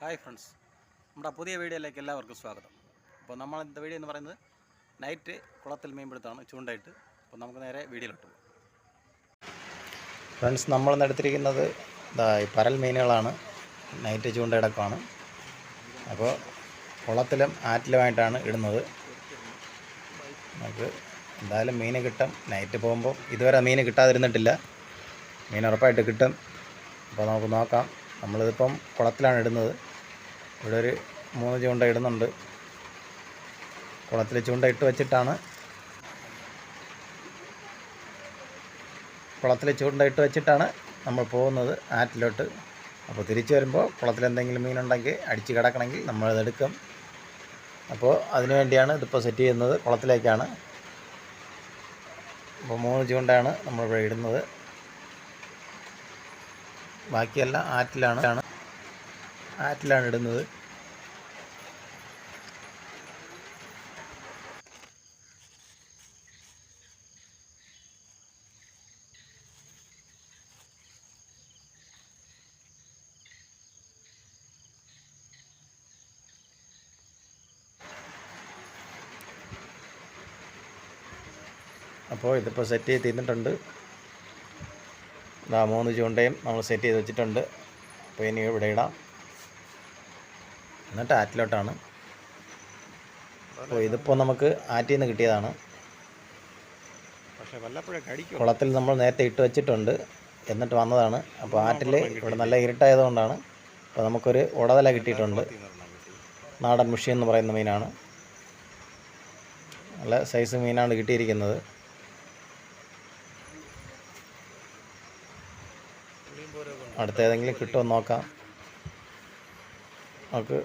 Hi friends, നമ്മുടെ പുതിയ വീഡിയോയിലേക്ക് എല്ലാവർക്കും സ്വാഗതം. അപ്പോൾ നമ്മൾ ഇന്നത്തെ വീഡിയോ എന്ന് പറയുന്നത് നൈറ്റ് കുളത്തിൽ മീൻപിടുത്തമാണ്, ചൂണ്ടയിട്ട്. അപ്പോൾ നമുക്ക് നേരെ വീഡിയോയിലോട്ട് പോകാം. ഫ്രണ്ട്സ്, നമ്മളിന്ന് എടുത്തിരിക്കുന്നത് ഈ പരൽ മീനുകളാണ്. നൈറ്റ് ചൂണ്ടയിടക്കമാണ്. അപ്പോൾ കുളത്തിലും ആറ്റിലുമായിട്ടാണ് ഇടുന്നത്. നമുക്ക് എന്തായാലും മീൻ കിട്ടും. നൈറ്റ് പോകുമ്പോൾ ഇതുവരെ മീൻ കിട്ടാതിരുന്നിട്ടില്ല. മീൻ ഉറപ്പായിട്ട് കിട്ടും. അപ്പോൾ നമുക്ക് നോക്കാം. നമ്മളിതിപ്പം കുളത്തിലാണ് ഇടുന്നത്. ഇവിടെ ഒരു 3 ചൂണ്ട ഇടുന്നുണ്ട്. കുളത്തിൽ ചൂണ്ട ഇട്ട് വെച്ചിട്ടാണ് നമ്മൾ പോകുന്നത് ആറ്റിലോട്ട്. അപ്പോൾ തിരിച്ചു വരുമ്പോൾ കുളത്തിൽ എന്തെങ്കിലും മീനുണ്ടെങ്കിൽ അടിച്ച് കിടക്കണമെങ്കിൽ നമ്മളതെടുക്കും. അപ്പോൾ അതിനു വേണ്ടിയാണ് ഇതിപ്പോൾ സെറ്റ് ചെയ്യുന്നത്. കുളത്തിലേക്കാണ്. അപ്പോൾ 3 ചൂണ്ടയാണ് നമ്മളിവിടെ ഇടുന്നത്. ബാക്കിയെല്ലാം ആറ്റിലാണ് ഇടുന്നത്. അപ്പോൾ ഇതിപ്പോൾ സെറ്റ് ചെയ്ത് തിന്നിട്ടുണ്ട്. 3 ചൂണ്ടയും നമ്മൾ സെറ്റ് ചെയ്ത് വെച്ചിട്ടുണ്ട്. അപ്പോൾ ഇനി ഇവിടെ ഇടാം. എന്നിട്ട് ആറ്റിലോട്ടാണ്. അപ്പോൾ ഇതിപ്പോൾ നമുക്ക് ആറ്റിൽ നിന്ന് കിട്ടിയതാണ്. കുളത്തിൽ നമ്മൾ നേരത്തെ ഇട്ട് വെച്ചിട്ടുണ്ട്, എന്നിട്ട് വന്നതാണ്. അപ്പോൾ ആറ്റിൽ ഇവിടെ നല്ല ഇരുട്ടായതുകൊണ്ടാണ്. അപ്പോൾ നമുക്കൊരു ഉടതല കിട്ടിയിട്ടുണ്ട്. നാടൻ മുഷി എന്ന് പറയുന്ന മീനാണ്. നല്ല സൈസ് മീനാണ് കിട്ടിയിരിക്കുന്നത്. അടുത്തേതെങ്കിലും കിട്ടുമോ നോക്കാം. നമുക്ക്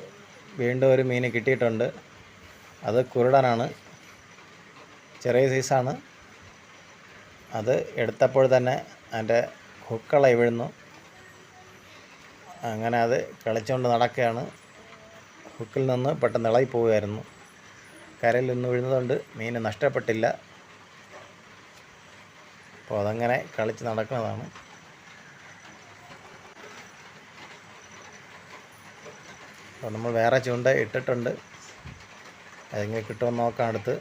വീണ്ടും ഒരു മീൻ കിട്ടിയിട്ടുണ്ട്. അത് കുരുടനാണ്. ചെറിയ സൈസാണ്. അത് എടുത്തപ്പോൾ തന്നെ അതിൻ്റെ ഹുക്കള വീഴുന്നു. അങ്ങനെ അത് കളിച്ചുകൊണ്ട് നടക്കുകയാണ്. ഹുക്കിൽ നിന്ന് പെട്ടെന്ന് ഇളകി പോവുകയായിരുന്നു. കരയിൽ നിന്ന് വീഴുന്നതുകൊണ്ട് മീൻ നഷ്ടപ്പെട്ടില്ല. അപ്പോൾ അതങ്ങനെ കളിച്ച് നടക്കുന്നതാണ്. അപ്പോൾ നമ്മൾ വേറെ ചൂണ്ട ഇട്ടിട്ടുണ്ട്. അതെങ്ങനെ കിട്ടുമെന്ന് നോക്കാം അടുത്ത്.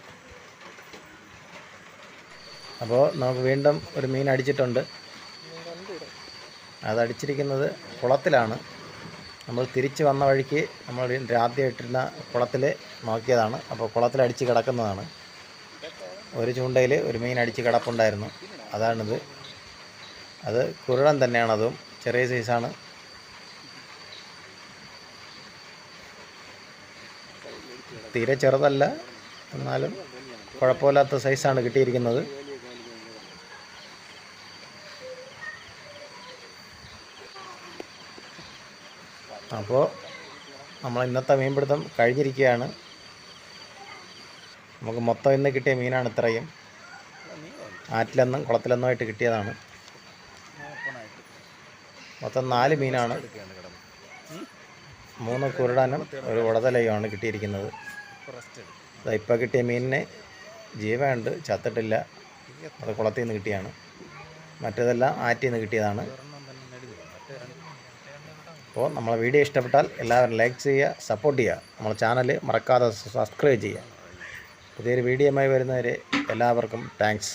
അപ്പോൾ നമുക്ക് വീണ്ടും ഒരു മീൻ അടിച്ചിട്ടുണ്ട്. അതടിച്ചിരിക്കുന്നത് കുളത്തിലാണ്. നമ്മൾ തിരിച്ച് വന്ന വഴിക്ക് നമ്മൾ ആദ്യം ഇട്ടിരുന്ന കുളത്തിൽ നോക്കിയതാണ്. അപ്പോൾ കുളത്തിൽ അടിച്ച് കിടക്കുന്നതാണ്. ഒരു ചൂണ്ടയിൽ ഒരു മീൻ അടിച്ച് കിടപ്പുണ്ടായിരുന്നു. അതാണിത്. അത് കുരുടൻ തന്നെയാണ്. അതും ചെറിയ സൈസാണ്. തീരെ ചെറുതല്ല, എന്നാലും കുഴപ്പമില്ലാത്ത സൈസാണ് കിട്ടിയിരിക്കുന്നത്. അപ്പോൾ നമ്മൾ ഇന്നത്തെ മീൻപിടുത്തം കഴിഞ്ഞിരിക്കുകയാണ്. നമുക്ക് മൊത്തം ഇന്ന് കിട്ടിയ മീനാണ് ഇത്രയും. ആറ്റിലെന്നും കുളത്തിലെന്നുമായിട്ട് കിട്ടിയതാണ്. മൊത്തം 4 മീനാണ്. 3 കുരുടാനും ഒരു ഉടതലയുമാണ് കിട്ടിയിരിക്കുന്നത്. ഇപ്പോൾ കിട്ടിയ മീനിന് ജീവനുണ്ട്, ചത്തിട്ടില്ല. അത് കുളത്തിൽ നിന്ന് കിട്ടിയാണ്. മറ്റേതെല്ലാം ആറ്റിൽ നിന്ന് കിട്ടിയതാണ്. അപ്പോൾ നമ്മളെ വീഡിയോ ഇഷ്ടപ്പെട്ടാൽ എല്ലാവരും ലൈക്ക് ചെയ്യുക, സപ്പോർട്ട് ചെയ്യുക. നമ്മളെ ചാനൽ മറക്കാതെ സബ്സ്ക്രൈബ് ചെയ്യുക. പുതിയൊരു വീഡിയോയുമായി വരുന്നവരെ എല്ലാവർക്കും താങ്ക്സ്.